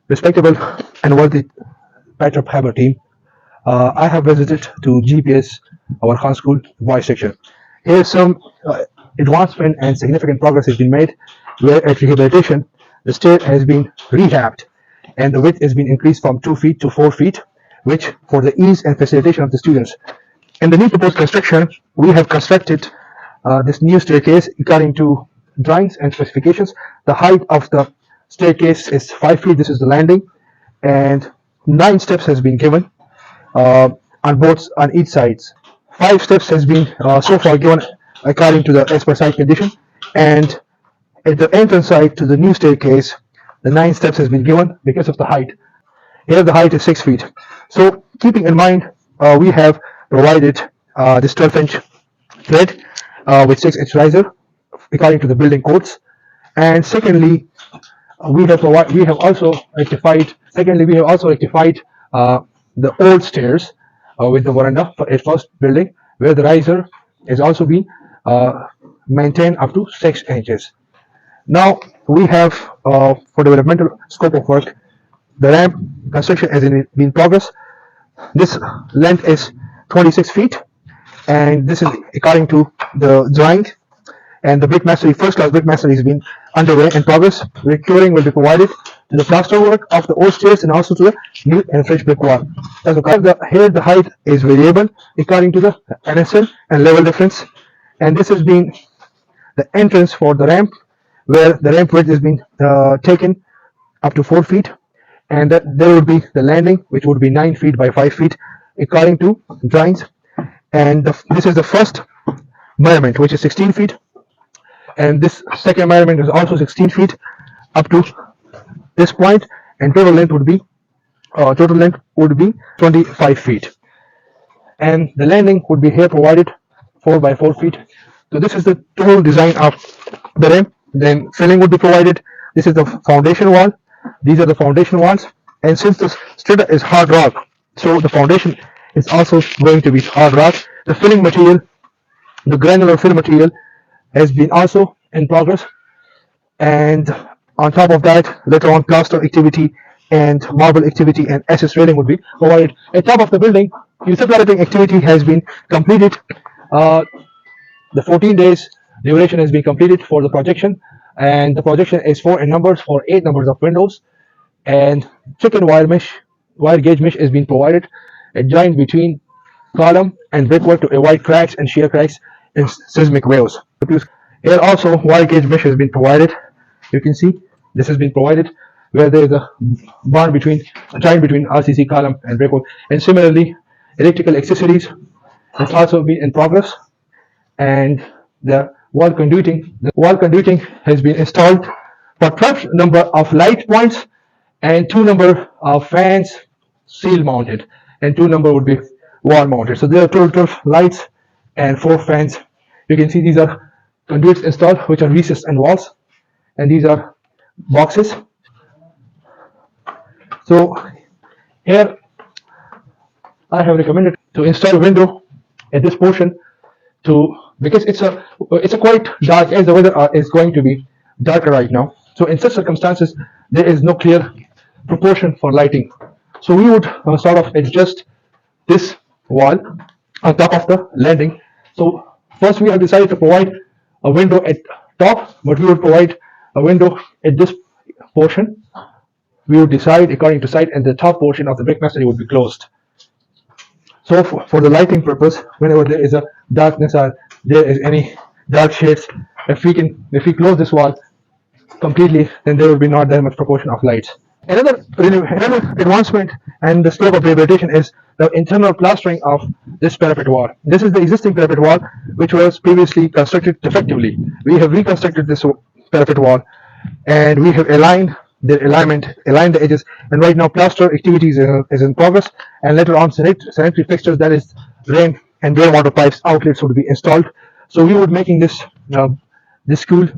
Respectable and worthy Petra Haber team, I have visited to GPS, our Khan School boys section. Here some advancement and significant progress has been made, where at rehabilitation the stair has been rehabbed and the width has been increased from 2 feet to 4 feet, which for the ease and facilitation of the students. In the new proposed construction, we have constructed this new staircase according to drawings and specifications. The height of the staircase is 5 feet. This is the landing, and 9 steps has been given on each sides. 5 steps has been so far given according to the as per site condition, and at the entrance side to the new staircase, the 9 steps has been given because of the height. Here the height is 6 feet. So keeping in mind, we have provided this 12-inch thread with 6-inch riser according to the building codes. And secondly, we have also rectified. The old stairs with the veranda for a first building, where the riser has also been maintained up to 6 inches. Now we have, for developmental scope of work, the ramp construction has been in progress. This length is 26 feet, and this is according to the drawing. And the brick masonry, first class brick masonry, has been underway in progress. Curing will be provided to the plaster work of the old stairs and also to the new and fresh brick wall. Here the height is variable according to the NSL and level difference, and this has been the entrance for the ramp, where the ramp width has been taken up to 4 feet, and there would be the landing, which would be 9 feet by 5 feet according to drawings. And this is the first measurement, which is 16 feet, and this second measurement is also 16 feet up to this point, and total length would be 25 feet, and the landing would be here provided 4 by 4 feet. So this is the total design of the ramp. Then filling would be provided. This is the foundation wall. These are the foundation walls, and since the strata is hard rock, so the foundation is also going to be hard rock. The filling material, the granular fill material, has been also in progress, and on top of that, later on, plaster activity and marble activity and SS railing would be provided. At top of the building, utility activity has been completed. The 14 days duration has been completed for the projection, and the projection is for 8 numbers of windows, and chicken wire gauge mesh has been provided, a joint between column and brickwork to avoid cracks and shear cracks and seismic waves. Here also wire gauge mesh has been provided. You can see this has been provided, where there is a joint between RCC column and brickwork, and similarly electrical accessories has also been in progress, and the wall conduiting has been installed for 12 number of light points and 2 number of fans seal mounted, and 2 number would be wall mounted. So there are total 12 lights and 4 fans. You can see these are conduits installed, which are recessed and walls, and these are boxes. So here I have recommended to install a window at this portion, because it's a quite dark, as the weather is going to be darker right now. So in such circumstances, there is no clear proportion for lighting. So we would sort of adjust this wall on top of the landing. So first we have decided to provide a window at top, but we would provide a window at this portion. We would decide according to site, and the top portion of the brick masonry would be closed. So for the lighting purpose, whenever there is a darkness or there is any dark shades, if we close this wall completely, then there will be not that much proportion of lights. Another advancement and the scope of rehabilitation is the internal plastering of this parapet wall. This is the existing parapet wall, which was previously constructed defectively. We have reconstructed this parapet wall, and we have aligned the edges, and right now plaster activities is in progress, and later on sanitary fixtures, that is rain and water pipes outlets, would be installed. So we would making this school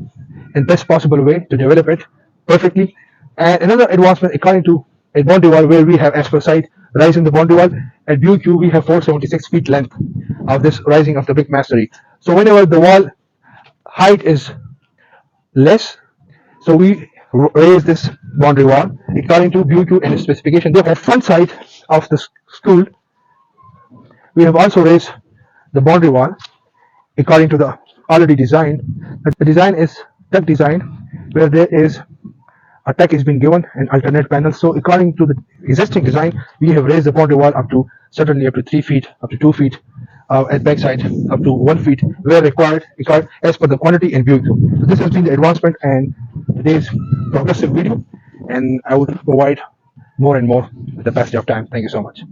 in best possible way to develop it perfectly. And another advancement according to a boundary wall, where we have as per site rising the boundary wall. At BQ we have 476 feet length of this rising of the brick masonry. So whenever the wall height is less, so we raise this boundary wall according to BQ and specification. Therefore, front side of the school, we have also raised the boundary wall according to the already design. The design is tuck design, where there is a tuck is being given and alternate panels. So according to the existing design, we have raised the boundary wall up to certainly up to 3 feet, up to 2 feet, at backside up to 1 feet where required as per the quantity and view. So this has been the advancement and today's progressive video, and I will provide more and more with the passage of time. Thank you so much.